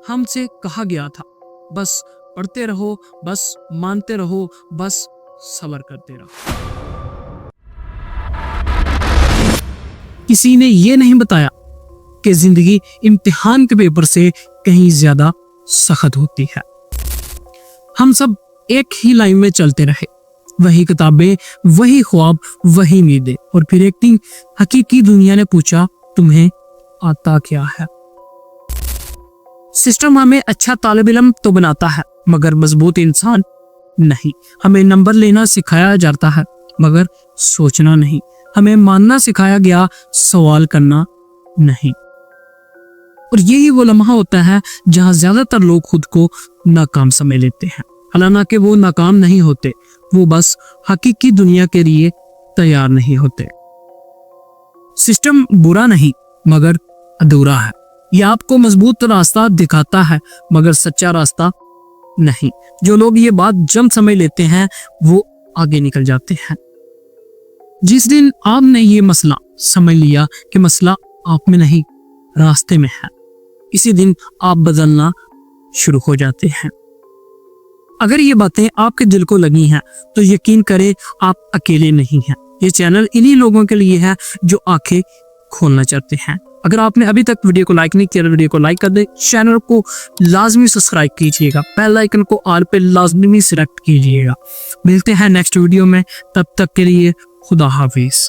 हमसे कहा गया था, बस पढ़ते रहो, बस मानते रहो, बस सब्र करते रहो। किसी ने ये नहीं बताया कि जिंदगी इम्तिहान के पेपर से कहीं ज्यादा सख्त होती है। हम सब एक ही लाइन में चलते रहे, वही किताबें, वही ख्वाब, वही नींदें, और फिर एक दिन हकीकी दुनिया ने पूछा, तुम्हें आता क्या है? सिस्टम हमें अच्छा तालिब इल्म तो बनाता है, मगर मजबूत इंसान नहीं। हमें नंबर लेना सिखाया जाता है, मगर सोचना नहीं। हमें मानना सिखाया गया, सवाल करना नहीं। और यही वो लम्हा होता है जहां ज्यादातर लोग खुद को नाकाम समझ लेते हैं। हालांकि वो नाकाम नहीं होते, वो बस हकीकी दुनिया के लिए तैयार नहीं होते। सिस्टम बुरा नहीं, मगर अधूरा है। ये आपको मजबूत रास्ता दिखाता है, मगर सच्चा रास्ता नहीं। जो लोग ये बात जल्द समझ लेते हैं, वो आगे निकल जाते हैं। जिस दिन आपने ये मसला समझ लिया कि मसला आप में नहीं, रास्ते में है, इसी दिन आप बदलना शुरू हो जाते हैं। अगर ये बातें आपके दिल को लगी हैं, तो यकीन करें आप अकेले नहीं हैं। ये चैनल इन्हीं लोगों के लिए है जो आंखें खोलना चाहते हैं। अगर आपने अभी तक वीडियो को लाइक नहीं किया तो वीडियो को लाइक कर दे, चैनल को लाजमी सब्सक्राइब कीजिएगा, बेल आइकन को ऑल पे लाजमी सिलेक्ट कीजिएगा। मिलते हैं नेक्स्ट वीडियो में, तब तक के लिए खुदा हाफिज।